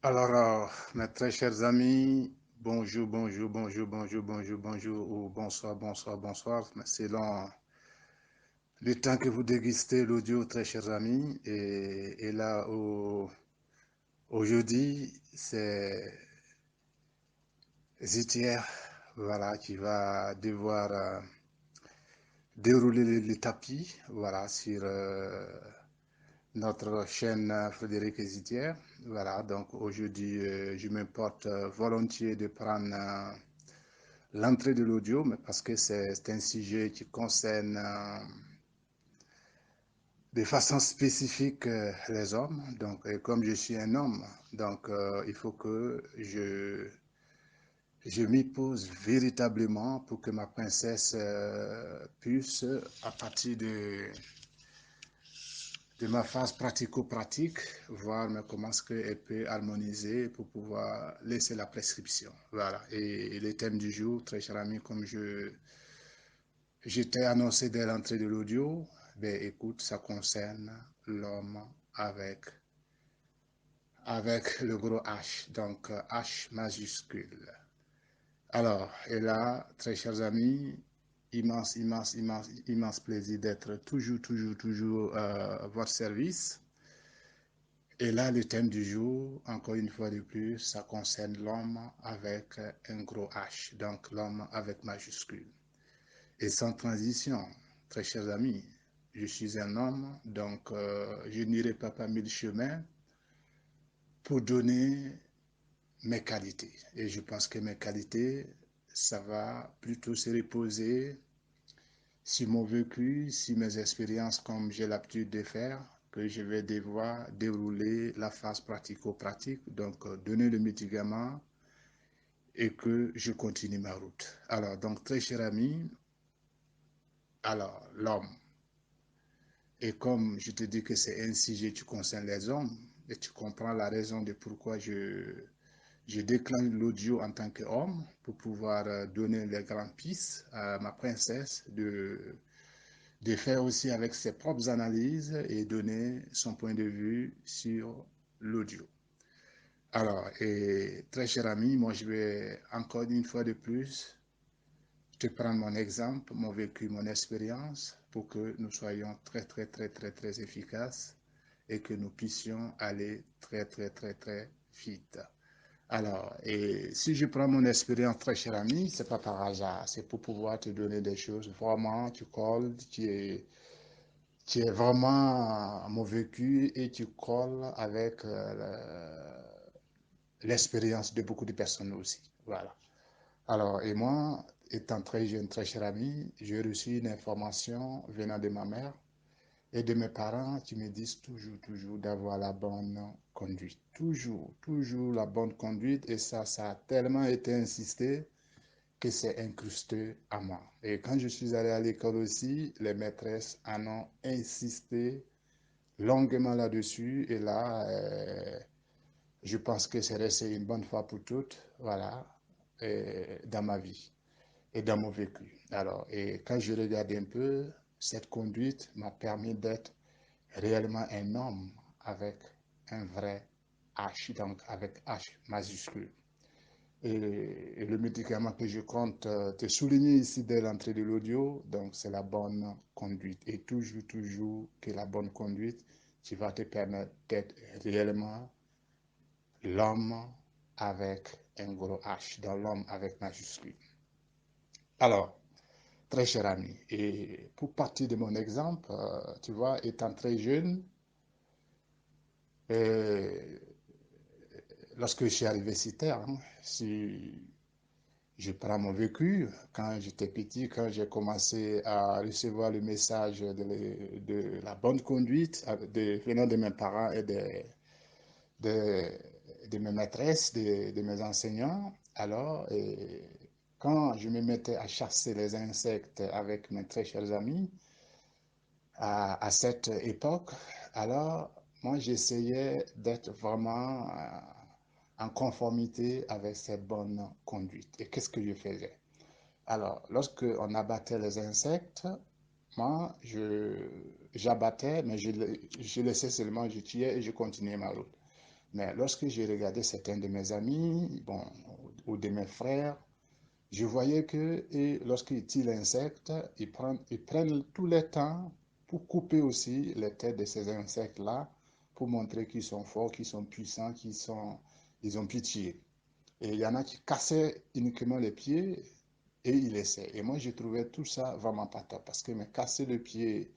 Mes très chers amis, bonjour, bonjour, bonjour, bonjour, bonjour, bonjour, ou bonsoir, bonsoir, bonsoir, mais selon le temps que vous dégustez l'audio, très chers amis, et là, aujourd'hui, c'est Zitière, voilà, qui va devoir dérouler le tapis, voilà, sur notre chaîne Frédéric Zitière. Voilà, donc aujourd'hui, je m'importe volontiers de prendre l'entrée de l'audio, mais parce que c'est un sujet qui concerne de façon spécifique les hommes. Donc, comme je suis un homme, donc il faut que je m'y pose véritablement pour que ma princesse puisse, à partir de ma phase pratico-pratique, voir comment est-ce qu'elle peut harmoniser pour pouvoir laisser la prescription. Voilà. Et le thème du jour, très cher ami, comme j'étais annoncé dès l'entrée de l'audio, ben écoute, ça concerne l'homme avec, avec le gros H, donc H majuscule. Alors, et là, très chers amis, immense, immense, immense, immense plaisir d'être toujours à votre service. Et là, le thème du jour, encore une fois de plus, ça concerne l'homme avec un gros H, donc l'homme avec majuscule. Et sans transition, très chers amis, je suis un homme, donc je n'irai pas par mille chemins pour donner mes qualités. Et je pense que mes qualités, ça va plutôt se reposer sur mon vécu, sur mes expériences comme j'ai l'habitude de faire, que je vais devoir dérouler la phase pratico-pratique, donc donner le médicament et que je continue ma route. Alors, donc, très cher ami, alors, l'homme. Et comme je te dis que c'est un sujet qui concerne les hommes, et tu comprends la raison de pourquoi je déclenche l'audio en tant qu'homme pour pouvoir donner les grandes pistes à ma princesse de faire aussi avec ses propres analyses et donner son point de vue sur l'audio. Alors, et très cher ami, moi je vais encore une fois de plus te prendre mon exemple, mon vécu, mon expérience pour que nous soyons très efficaces et que nous puissions aller très vite. Alors, et si je prends mon expérience, très cher ami, c'est pas par hasard, c'est pour pouvoir te donner des choses vraiment, tu colles, qui est vraiment mon vécu et tu colles avec l'expérience de beaucoup de personnes aussi. Voilà. Alors, et moi, étant très jeune, très cher ami, j'ai reçu une information venant de ma mère et de mes parents qui me disent toujours d'avoir la bonne conduite. Toujours la bonne conduite. Et ça a tellement été insisté que c'est incrusté à moi. Et quand je suis allé à l'école aussi, les maîtresses en ont insisté longuement là-dessus. Et là, je pense que c'est resté une bonne fois pour toutes, voilà, dans ma vie et dans mon vécu. Alors, et quand je regarde un peu, cette conduite m'a permis d'être réellement un homme avec un vrai H, donc avec H majuscule. Et le médicament que je compte te souligner ici dès l'entrée de l'audio, donc c'est la bonne conduite. Et toujours que la bonne conduite qui va te permettre d'être réellement l'homme avec un gros H, dans l'homme avec majuscule. Alors, très cher ami, et pour partir de mon exemple, tu vois, étant très jeune, euh, lorsque je suis arrivé sur Terre, hein, si je prends mon vécu, quand j'étais petit, quand j'ai commencé à recevoir le message de la bonne conduite venant de mes parents et de, de mes maîtresses, de mes enseignants, alors, quand je me mettais à chasser les insectes avec mes très chers amis, à cette époque, alors moi j'essayais d'être vraiment en conformité avec cette bonne conduite. Et qu'est-ce que je faisais? Alors, lorsque on abattait les insectes, moi j'abattais, mais je laissais seulement, je tuais et je continuais ma route. Mais lorsque j'ai regardé certains de mes amis, bon, ou de mes frères, je voyais que lorsqu'ils tirent l'insecte, ils prennent tout le temps pour couper aussi les têtes de ces insectes-là, pour montrer qu'ils sont forts, qu'ils sont puissants, ils ont pitié. Et il y en a qui cassaient uniquement les pieds et ils laissaient. Et moi, je trouvais tout ça vraiment pas top, parce que me casser le pied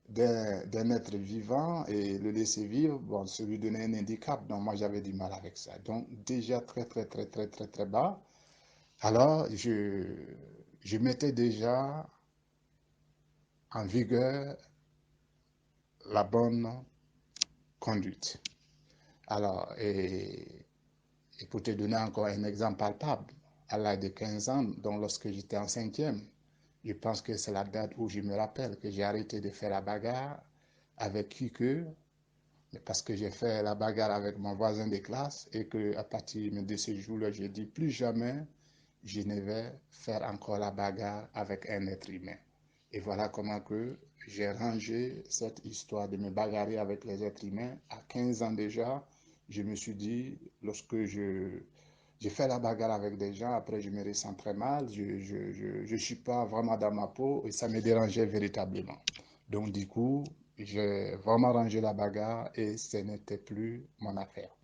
d'un être vivant et le laisser vivre, bon, ça lui donnait un handicap. Donc moi, j'avais du mal avec ça. Donc déjà très bas. Alors, je mettais déjà en vigueur la bonne conduite. Alors, et pour te donner encore un exemple palpable, à l'âge de 15 ans, donc lorsque j'étais en cinquième, je pense que c'est la date où je me rappelle que j'ai arrêté de faire la bagarre avec qui que, parce que j'ai fait la bagarre avec mon voisin de classe et que à partir de ce jour-là, j'ai dit plus jamais je ne vais faire encore la bagarre avec un être humain. Et voilà comment que j'ai rangé cette histoire de me bagarrer avec les êtres humains. À 15 ans déjà, je me suis dit, lorsque j'ai fait la bagarre avec des gens, après je me ressens très mal, je suis pas vraiment dans ma peau et ça me dérangeait véritablement. Donc du coup, j'ai vraiment rangé la bagarre et ce n'était plus mon affaire.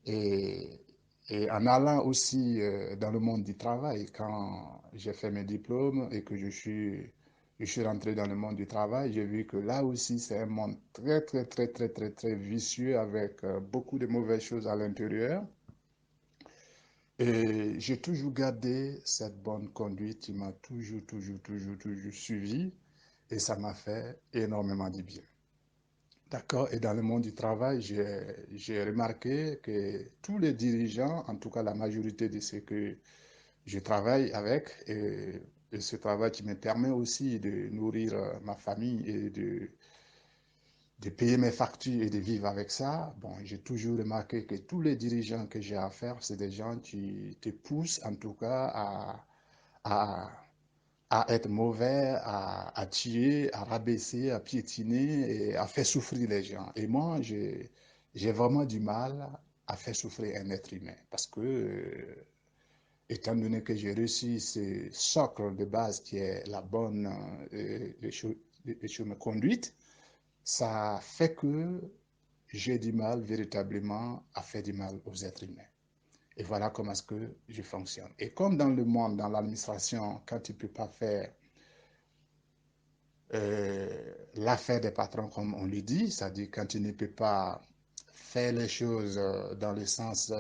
Et, et en allant aussi dans le monde du travail, quand j'ai fait mes diplômes et que je suis rentré dans le monde du travail, j'ai vu que là aussi, c'est un monde très vicieux avec beaucoup de mauvaises choses à l'intérieur. Et j'ai toujours gardé cette bonne conduite qui m'a toujours suivi et ça m'a fait énormément de bien. D'accord. Et dans le monde du travail, j'ai remarqué que tous les dirigeants, en tout cas la majorité de ceux que je travaille avec, et ce travail qui me permet aussi de nourrir ma famille et de payer mes factures et de vivre avec ça, bon, j'ai toujours remarqué que tous les dirigeants que j'ai à faire, c'est des gens qui te poussent en tout cas à, à être mauvais, à tuer, à rabaisser, à piétiner et à faire souffrir les gens. Et moi, j'ai vraiment du mal à faire souffrir un être humain parce que, étant donné que j'ai reçu ce socle de base qui est la bonne conduite, ça fait que j'ai du mal véritablement à faire du mal aux êtres humains. Et voilà comment est-ce que je fonctionne. Et comme dans le monde, dans l'administration, quand tu ne peux pas faire l'affaire des patrons, comme on lui dit, c'est-à-dire quand tu ne peux pas faire les choses dans le sens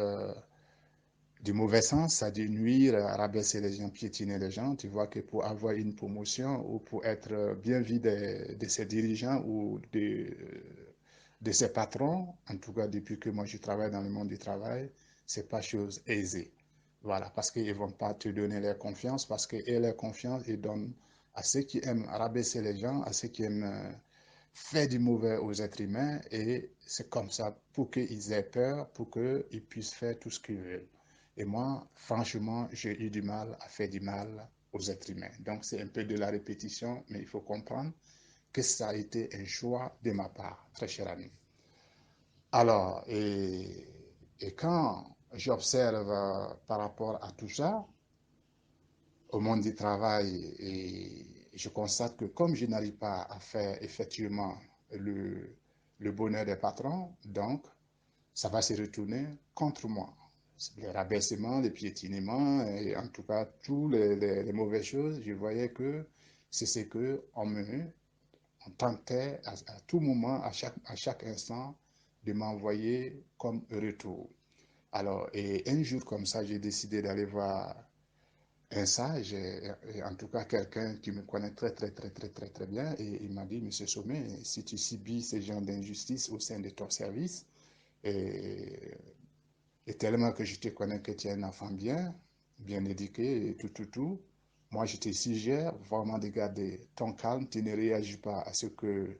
du mauvais sens, c'est-à-dire nuire, rabaisser les gens, piétiner les gens, tu vois que pour avoir une promotion ou pour être bien vu de ses dirigeants ou de ses patrons, en tout cas depuis que moi je travaille dans le monde du travail, c'est pas chose aisée. Voilà, parce qu'ils ne vont pas te donner leur confiance, parce que leur confiance, ils donnent à ceux qui aiment rabaisser les gens, à ceux qui aiment faire du mauvais aux êtres humains, et c'est comme ça pour qu'ils aient peur, pour qu'ils puissent faire tout ce qu'ils veulent. Et moi, franchement, j'ai eu du mal à faire du mal aux êtres humains. Donc c'est un peu de la répétition, mais il faut comprendre que ça a été un choix de ma part, très cher ami. Alors, et quand j'observe par rapport à tout ça, au monde du travail, et je constate que comme je n'arrive pas à faire effectivement le bonheur des patrons, donc ça va se retourner contre moi. Les rabaissements, les piétinements, et en tout cas, toutes les mauvaises choses, je voyais que c'est ce on tentait à tout moment, à chaque instant, de m'envoyer comme retour. Alors, et un jour comme ça, j'ai décidé d'aller voir un sage, et en tout cas quelqu'un qui me connaît très bien, et il m'a dit, Monsieur Sommet, si tu subis ce genre d'injustice au sein de ton service, et, et tellement que je te connais que tu es un enfant bien éduqué, et tout, moi je te suggère vraiment de garder ton calme, tu ne réagis pas à ce que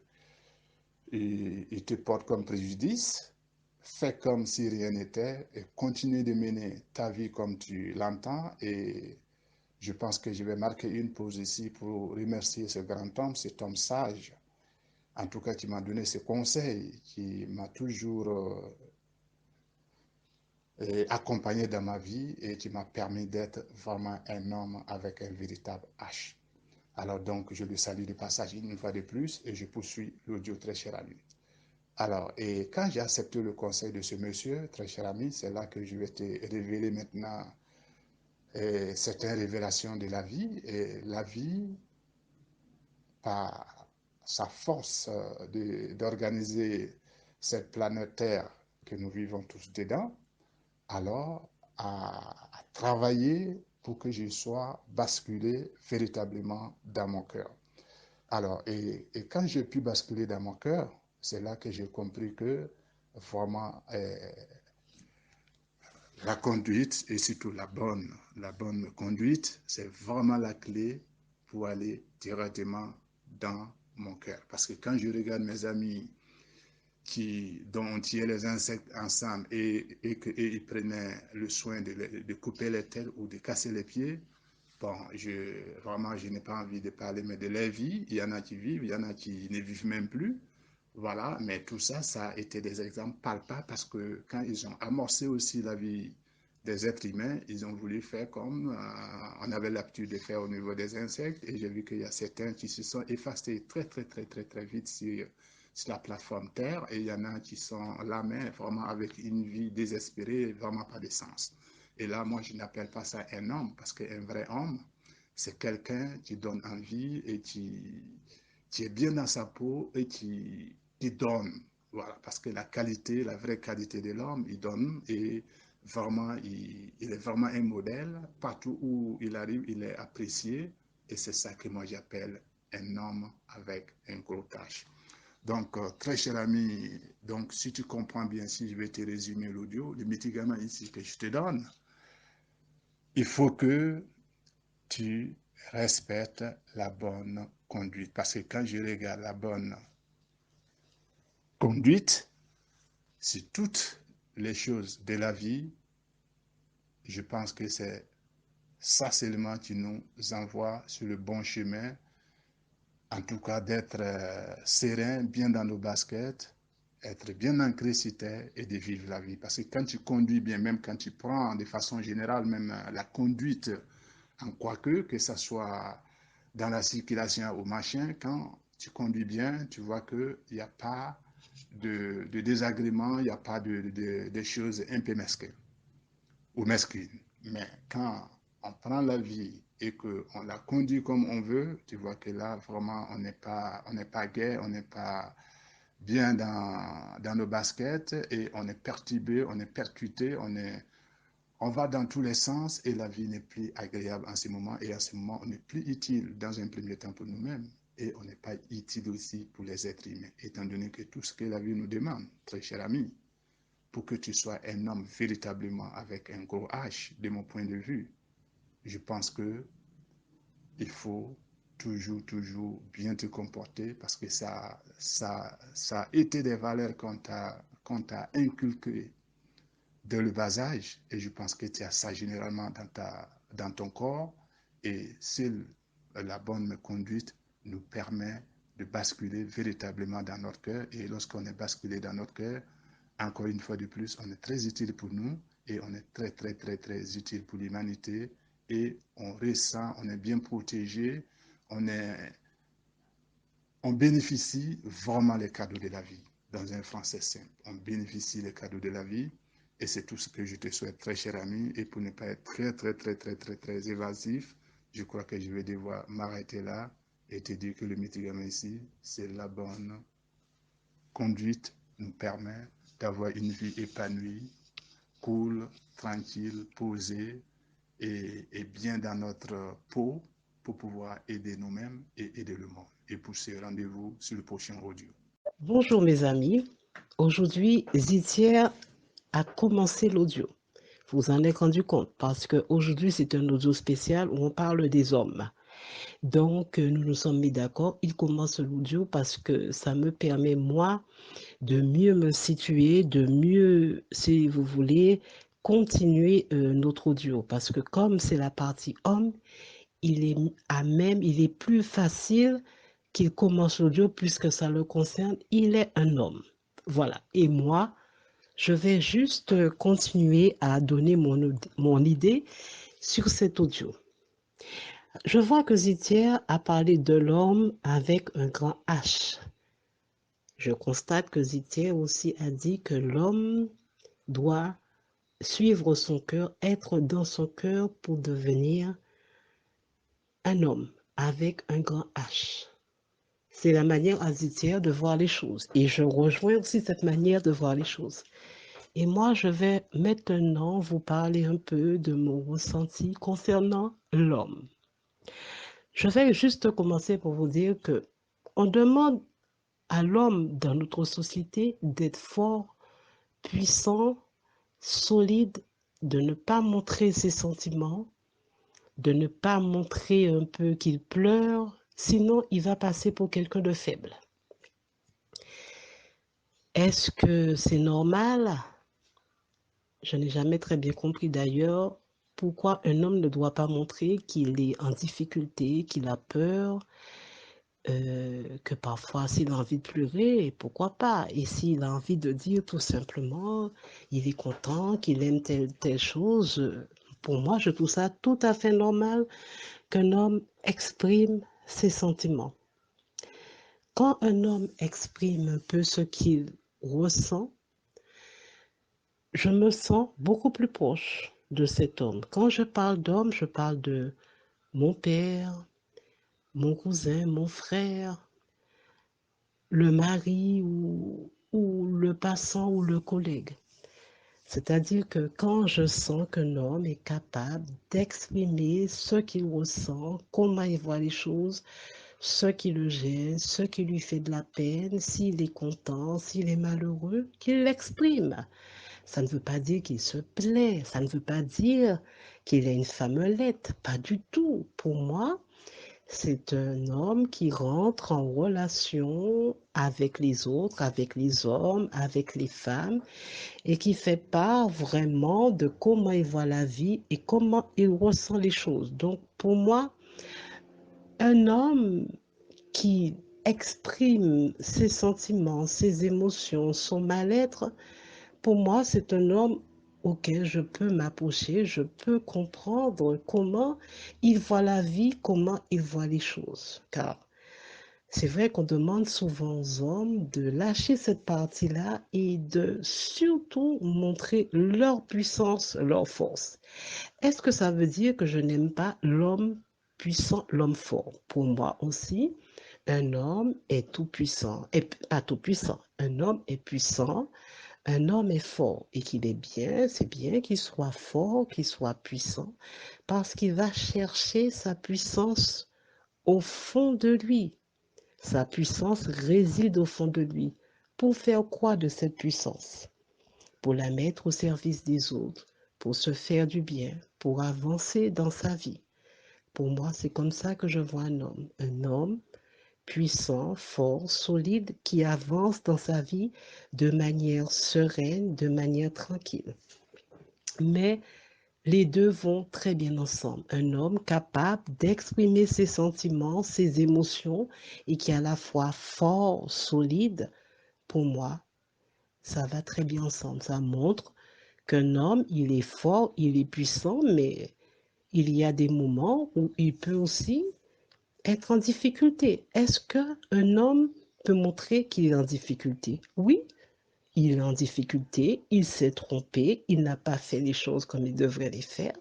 il te porte comme préjudice, fais comme si rien n'était et continue de mener ta vie comme tu l'entends. Et je pense que je vais marquer une pause ici pour remercier ce grand homme, cet homme sage, en tout cas qui m'a donné ce conseil, qui m'a toujours accompagné dans ma vie et qui m'a permis d'être vraiment un homme avec un véritable H. Alors donc, je le salue de passage une fois de plus et je poursuis l'audio, très cher ami. Alors, et quand j'ai accepté le conseil de ce monsieur, très cher ami, c'est là que je vais te révéler maintenant certaines révélations de la vie. Et la vie, par sa force d'organiser cette planète Terre que nous vivons tous dedans, alors à travailler pour que je sois basculé véritablement dans mon cœur. Alors, et quand j'ai pu basculer dans mon cœur, c'est là que j'ai compris que vraiment la conduite, et surtout la bonne conduite, c'est vraiment la clé pour aller directement dans mon cœur. Parce que quand je regarde mes amis dont on tirait les insectes ensemble et ils prenaient le soin de couper les têtes ou de casser les pieds, bon, vraiment, je n'ai pas envie de parler, mais de leur vie, il y en a qui vivent, il y en a qui ne vivent même plus. Voilà, mais tout ça, ça a été des exemples palpables parce que quand ils ont amorcé aussi la vie des êtres humains, ils ont voulu faire comme on avait l'habitude de faire au niveau des insectes. Et j'ai vu qu'il y a certains qui se sont effacés très vite sur la plateforme Terre. Et il y en a qui sont là, mais vraiment avec une vie désespérée, vraiment pas de sens. Et là, moi, je n'appelle pas ça un homme parce qu'un vrai homme, c'est quelqu'un qui donne envie et qui est bien dans sa peau et qui donne. Voilà, parce que la qualité, la vraie qualité de l'homme, il donne et vraiment, il est vraiment un modèle. Partout où il arrive, il est apprécié et c'est ça que moi j'appelle un homme avec un gros cash. Donc, très cher ami, donc si tu comprends bien, si je vais te résumer l'audio, le médicament ici que je te donne, il faut que tu respectes la bonne conduite. Parce que quand je regarde la bonne conduite, sur toutes les choses de la vie, je pense que c'est ça seulement qui nous envoie sur le bon chemin, en tout cas d'être serein, bien dans nos baskets, être bien ancré sur terre et de vivre la vie. Parce que quand tu conduis bien, même quand tu prends de façon générale, même la conduite, en quoi que ce soit dans la circulation ou machin, quand tu conduis bien, tu vois qu'il n'y a pas de désagréments, il n'y a pas de choses un peu mesquines ou mesquines. Mais quand on prend la vie et qu'on la conduit comme on veut, tu vois que là, vraiment, on n'est pas gai, on n'est pas bien dans nos baskets et on est perturbé, on est percuté, on va dans tous les sens et la vie n'est plus agréable en ce moment. Et à ce moment, on n'est plus utile dans un premier temps pour nous-mêmes et on n'est pas utile aussi pour les êtres humains, étant donné que tout ce que la vie nous demande, très cher ami, pour que tu sois un homme véritablement avec un gros H, de mon point de vue, je pense que il faut toujours bien te comporter parce que ça a été des valeurs qu'on t'a inculquées dès le bas âge et je pense que tu as ça généralement dans ton corps et seule la bonne conduite nous permet de basculer véritablement dans notre cœur et lorsqu'on est basculé dans notre cœur, encore une fois de plus, on est très utile pour nous et on est très utile pour l'humanité et on ressent, on est bien protégé, on bénéficie vraiment les cadeaux de la vie. Dans un français simple, on bénéficie les cadeaux de la vie et c'est tout ce que je te souhaite, très cher ami. Et pour ne pas être très évasif, je crois que je vais devoir m'arrêter là et te dire que le médicament ici, c'est la bonne conduite nous permet d'avoir une vie épanouie, cool, tranquille, posée et bien dans notre peau pour pouvoir aider nous-mêmes et aider le monde. Et pour ce rendez-vous sur le prochain audio. Bonjour mes amis, aujourd'hui Zitière a commencé l'audio. Vous en êtes rendu compte parce qu'aujourd'hui c'est un audio spécial où on parle des hommes. Donc nous nous sommes mis d'accord, il commence l'audio parce que ça me permet moi de mieux me situer, de mieux, si vous voulez, continuer notre audio parce que comme c'est la partie homme, il est plus facile qu'il commence l'audio puisque ça le concerne, il est un homme. Voilà. Et moi, Je vais juste continuer à donner mon idée sur cet audio. Je vois que Zitière a parlé de l'homme avec un grand H. Je constate que Zitière aussi a dit que l'homme doit suivre son cœur, être dans son cœur pour devenir un homme avec un grand H. C'est la manière azitière de voir les choses. Et je rejoins aussi cette manière de voir les choses. Et moi, je vais maintenant vous parler un peu de mon ressenti concernant l'homme. Je vais juste commencer pour vous dire que on demande à l'homme dans notre société d'être fort, puissant, solide, de ne pas montrer ses sentiments, de ne pas montrer un peu qu'il pleure, sinon il va passer pour quelqu'un de faible. Est-ce que c'est normal? Je n'ai jamais très bien compris d'ailleurs pourquoi un homme ne doit pas montrer qu'il est en difficulté, qu'il a peur, que parfois s'il a envie de pleurer, pourquoi pas? Et s'il a envie de dire tout simplement, il est content, qu'il aime telle chose, pour moi, je trouve ça tout à fait normal qu'un homme exprime ses sentiments. Quand un homme exprime un peu ce qu'il ressent, je me sens beaucoup plus proche de cet homme. Quand je parle d'homme, je parle de mon père, mon cousin, mon frère, le mari ou le passant ou le collègue. C'est-à-dire que quand je sens qu'un homme est capable d'exprimer ce qu'il ressent, comment il voit les choses, ce qui le gêne, ce qui lui fait de la peine, s'il est content, s'il est malheureux, qu'il l'exprime. Ça ne veut pas dire qu'il se plaît, ça ne veut pas dire qu'il est une femmelette, pas du tout. Pour moi, c'est un homme qui rentre en relation avec les autres, avec les hommes, avec les femmes, et qui fait part vraiment de comment il voit la vie et comment il ressent les choses. Donc, pour moi, un homme qui exprime ses sentiments, ses émotions, son mal-être, pour moi, c'est un homme auquel je peux m'approcher, je peux comprendre comment il voit la vie, comment il voit les choses. Car c'est vrai qu'on demande souvent aux hommes de lâcher cette partie-là et de surtout montrer leur puissance, leur force. Est-ce que ça veut dire que je n'aime pas l'homme puissant, l'homme fort? Pour moi aussi, un homme est tout puissant, et pas tout puissant. Un homme est puissant, un homme est fort et qu'il est bien, c'est bien qu'il soit fort, qu'il soit puissant, parce qu'il va chercher sa puissance au fond de lui. Sa puissance réside au fond de lui. Pour faire quoi de cette puissance? Pour la mettre au service des autres, pour se faire du bien, pour avancer dans sa vie. Pour moi, c'est comme ça que je vois un homme. Un homme puissant, fort, solide, qui avance dans sa vie de manière sereine, de manière tranquille. Mais les deux vont très bien ensemble. Un homme capable d'exprimer ses sentiments, ses émotions et qui est à la fois fort, solide, pour moi, ça va très bien ensemble. Ça montre qu'un homme, il est fort, il est puissant, mais il y a des moments où il peut aussi être en difficulté. Est-ce qu'un homme peut montrer qu'il est en difficulté? Oui, il est en difficulté, il s'est trompé, il n'a pas fait les choses comme il devrait les faire.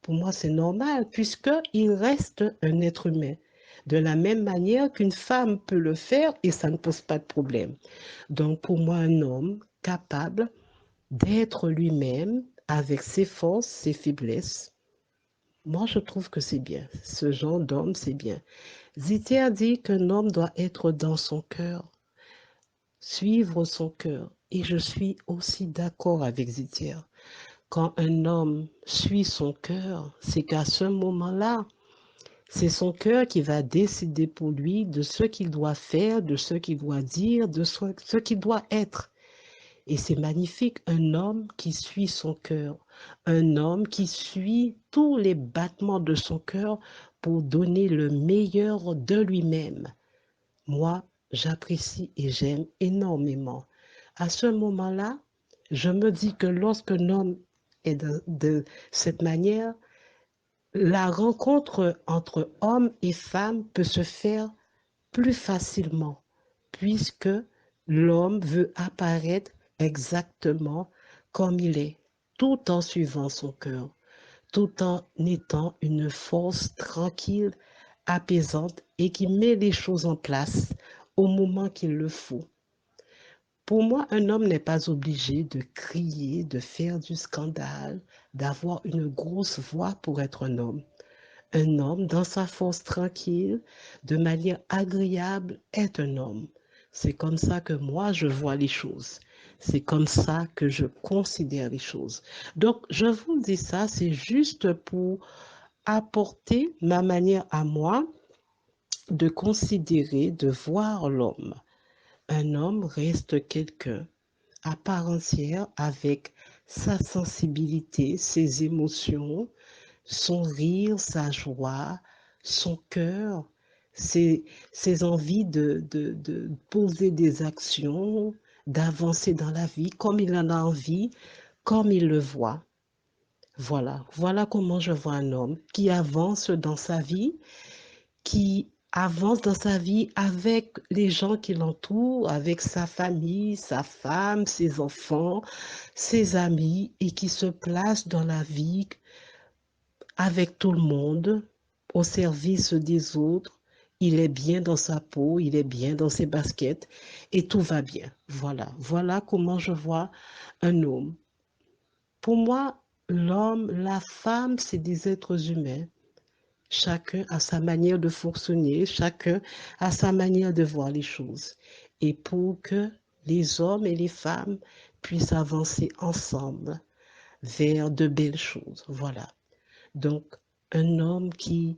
Pour moi, c'est normal, puisqu'il reste un être humain. De la même manière qu'une femme peut le faire et ça ne pose pas de problème. Donc, pour moi, un homme capable d'être lui-même avec ses forces, ses faiblesses, moi, je trouve que c'est bien. Ce genre d'homme, c'est bien. Zité a dit qu'un homme doit être dans son cœur, suivre son cœur. Et je suis aussi d'accord avec Zitière. Quand un homme suit son cœur, c'est qu'à ce moment-là, c'est son cœur qui va décider pour lui de ce qu'il doit faire, de ce qu'il doit dire, de ce qu'il doit être. Et c'est magnifique, un homme qui suit son cœur, un homme qui suit tous les battements de son cœur pour donner le meilleur de lui-même. Moi, j'apprécie et j'aime énormément. À ce moment-là, Je me dis que lorsqu'un homme est de cette manière, la rencontre entre homme et femme peut se faire plus facilement, puisque l'homme veut apparaître exactement comme il est, tout en suivant son cœur, tout en étant une force tranquille, apaisante et qui met les choses en place au moment qu'il le faut. Pour moi, un homme n'est pas obligé de crier, de faire du scandale, d'avoir une grosse voix pour être un homme. Un homme, dans sa force tranquille, de manière agréable, est un homme. C'est comme ça que moi, je vois les choses. C'est comme ça que je considère les choses. Donc, je vous dis ça, c'est juste pour apporter ma manière à moi de considérer, de voir l'homme. Un homme reste quelqu'un à part entière avec sa sensibilité, ses émotions, son rire, sa joie, son cœur, ses, ses envies de poser des actions, d'avancer dans la vie comme il en a envie, comme il le voit. Voilà, voilà comment je vois un homme qui avance dans sa vie, qui avance dans sa vie avec les gens qui l'entourent, avec sa famille, sa femme, ses enfants, ses amis, et qui se place dans la vie avec tout le monde, au service des autres. Il est bien dans sa peau, il est bien dans ses baskets et tout va bien. Voilà, voilà comment je vois un homme. Pour moi, l'homme, la femme, c'est des êtres humains. Chacun a sa manière de fonctionner, chacun a sa manière de voir les choses. Et pour que les hommes et les femmes puissent avancer ensemble vers de belles choses. Voilà. Donc, un homme qui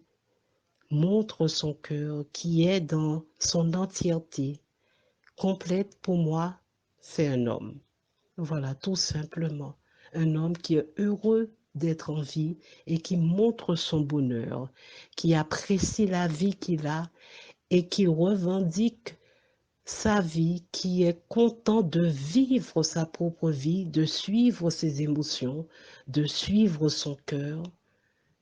montre son cœur, qui est dans son entièreté complète, pour moi, c'est un homme. Voilà, tout simplement. Un homme qui est heureux d'être en vie et qui montre son bonheur, qui apprécie la vie qu'il a et qui revendique sa vie, qui est content de vivre sa propre vie, de suivre ses émotions, de suivre son cœur.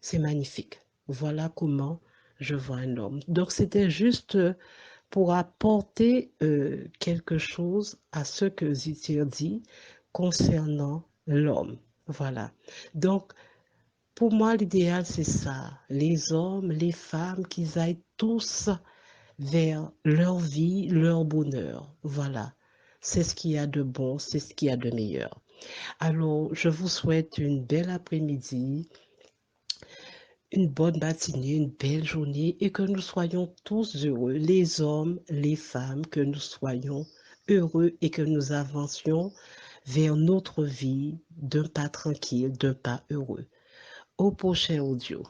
C'est magnifique. Voilà comment je vois un homme. Donc, c'était juste pour apporter quelque chose à ce que Zitir dit concernant l'homme. Voilà. Donc, pour moi, l'idéal, c'est ça. Les hommes, les femmes, qu'ils aillent tous vers leur vie, leur bonheur. Voilà. C'est ce qu'il y a de bon, c'est ce qu'il y a de meilleur. Alors, je vous souhaite une belle après-midi, une bonne matinée, une belle journée et que nous soyons tous heureux, les hommes, les femmes, que nous soyons heureux et que nous avancions vers notre vie d'un pas tranquille, d'un pas heureux. Au prochain audio.